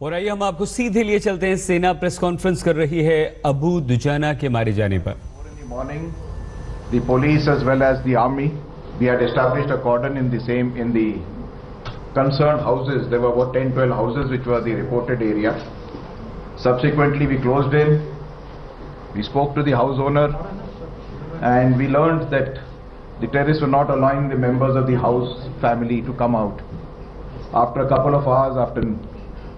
और आइए हम आपको सीधे लिए चलते हैं। सेना प्रेस कॉन्फ्रेंस कर रही है अबू दुजाना के मारे जाने पर। In the morning, the police as well as the army, we had established a cordon in the concerned houses. There were about 10-12 houses which were the reported area. Subsequently, we closed in. We spoke to the house owner, and we learned that the terrorists were not allowing the members of the house family to come out. After a couple of hours, after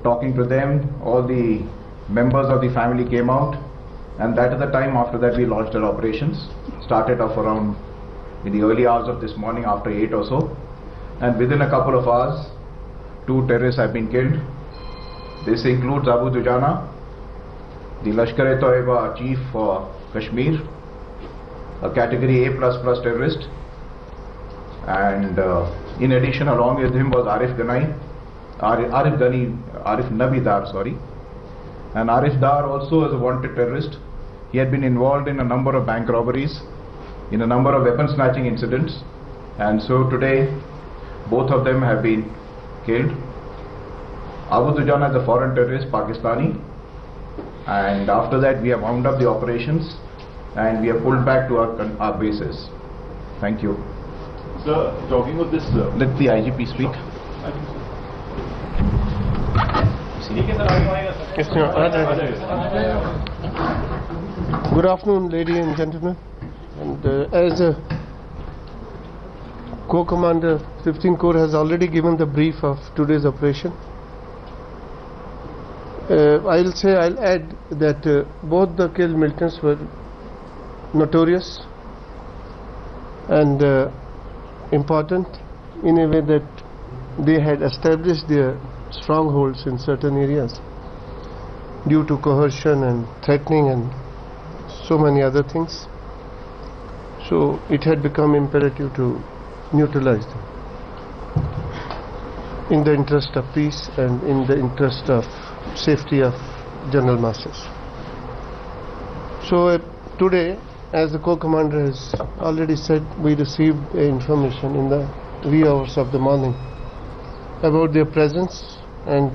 talking to them, all the members of the family came out, and that is the time after that we launched our operations. Started off around in the early hours of this morning after 8 or so, and within a couple of hours 2 terrorists have been killed. This includes Abu Dujana, the Lashkar-e-Toiba chief for Kashmir, a category A++ terrorist, and in addition along with him was Arif Nabi Dar, and Arif Dar also is a wanted terrorist. He had been involved in a number of bank robberies, in a number of weapon snatching incidents, and so today both of them have been killed. Abu Dujana is a foreign terrorist, Pakistani, and after that we have wound up the operations and we have pulled back to our bases. Thank you. Sir, talking of this, Let the IGP speak. Good afternoon, ladies and gentlemen. And as Co-Commander 15 Corps has already given the brief of today's operation, I'll add that both the killed militants were notorious and important in a way that they had established their strongholds in certain areas due to coercion and threatening and so many other things. So it had become imperative to neutralize them in the interest of peace and in the interest of safety of general masters. So today, as the co-commander has already said, we received information in the wee hours of the morning about their presence, and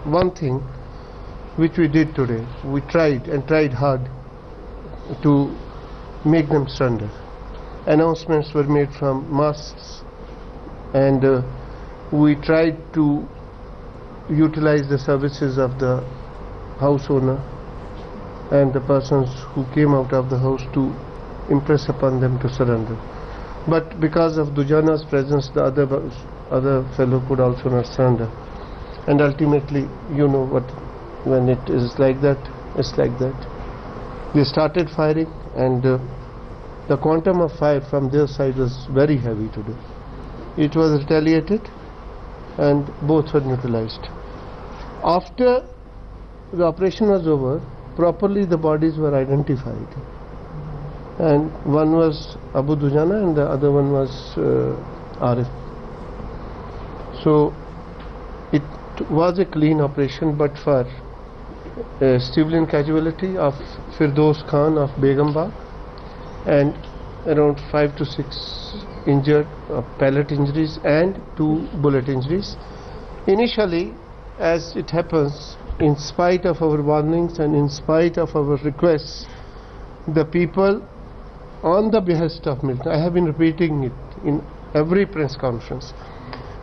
one thing which we did today, we tried hard to make them surrender. Announcements were made from mosques, and we tried to utilize the services of the house owner and the persons who came out of the house to impress upon them to surrender. But because of Dujana's presence, the other fellow could also not surrender. And ultimately, you know what, when it is like that, it's like that. They started firing, and the quantum of fire from their side was very heavy today. It was retaliated and both were neutralized. After the operation was over, properly the bodies were identified, and one was Abu Dujana and the other one was Arif. So it was a clean operation, but for civilian casualty of Firdaus Khan of Begambagh and around 5 to 6 injured, pellet injuries and 2 bullet injuries. Initially, as it happens, in spite of our warnings and in spite of our requests, the people on the behest of militants, I have been repeating it in every press conference,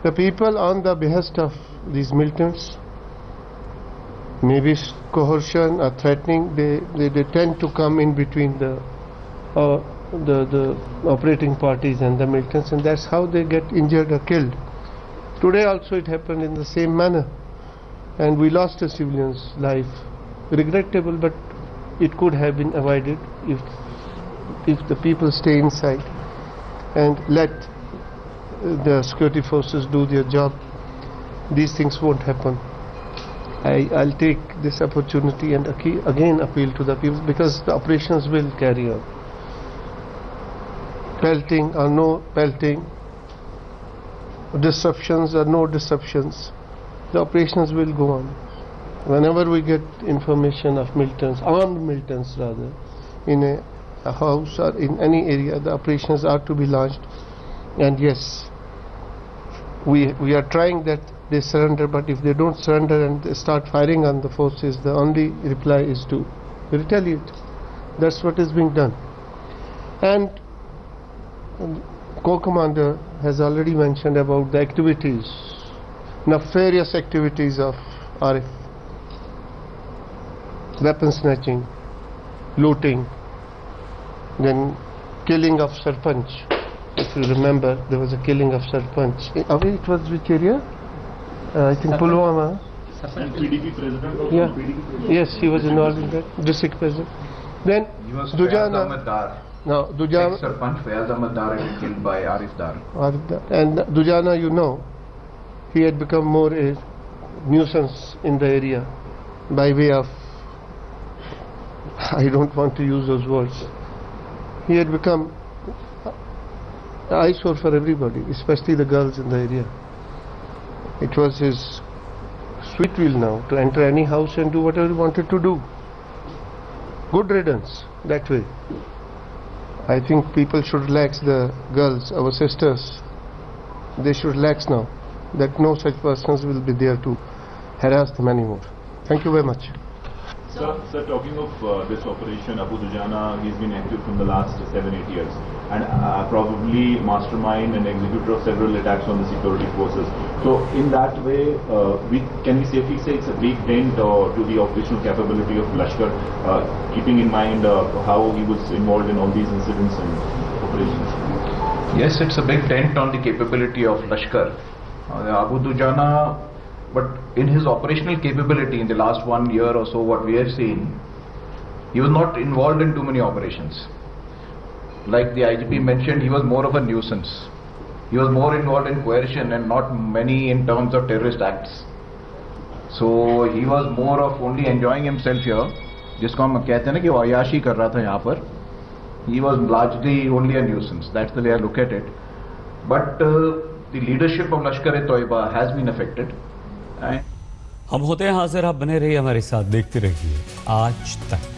the people on the behest of these militants, maybe coercion or threatening, they tend to come in between the operating parties and the militants, and that's how they get injured or killed. Today also it happened in the same manner, and we lost a civilian's life. Regrettable, but it could have been avoided if the people stay inside and let the security forces do their job. These things won't happen. I'll take this opportunity and again appeal to the people, because the operations will carry on. Pelting or no pelting, disruptions or no disruptions, the operations will go on. Whenever we get information of militants, armed militants rather, in a house or in any area, the operations are to be launched. And yes, we are trying that they surrender. But if they don't surrender and they start firing on the forces, the only reply is to retaliate. That's what is being done. And co-commander has already mentioned about the activities, nefarious activities of Arif. Weapon snatching, looting, then killing of Sarpanch. If you remember, there was a killing of Sarpanch. It was which area? I think Pulwama. PDP president of Yeah. PDP president. Yes, he was involved in that. District president. Then He was Fayaz Dujana. Ahmed Dar. Now Dujana. Ex-Sarpanch Fayaz Ahmed Dar had been killed by Arif Dar. And Dujana, you know, he had become more a nuisance in the area by way of, I don't want to use those words. He had become an eyesore for everybody, especially the girls in the area. It was his sweet will now to enter any house and do whatever he wanted to do. Good riddance that way. I think people should relax, the girls, our sisters. They should relax now, that no such persons will be there to harass them anymore. Thank you very much. Sir, talking of this operation, Abu Dujana, he's been active from the last 7-8 years and probably mastermind and executor of several attacks on the security forces. So in that way, can we safely say it's a big dent to the operational capability of Lashkar, keeping in mind how he was involved in all these incidents and operations? Yes, it's a big dent on the capability of Lashkar. Abu Dujana, but in his operational capability in the last 1 year or so, what we have seen, he was not involved in too many operations. Like the IGP mentioned, he was more of a nuisance. He was more involved in coercion and not many in terms of terrorist acts. So he was more of only enjoying himself here, जिसको हम कहते हैं ना कि वो अयाशी कर रहा था यहाँ पर. He was largely only a nuisance. That's the way I look at it. But the leadership of Lashkar-e-Toiba has been affected. हम होते हैं हाजिर, आप बने रहिए हमारे साथ, देखते रहिए आज तक।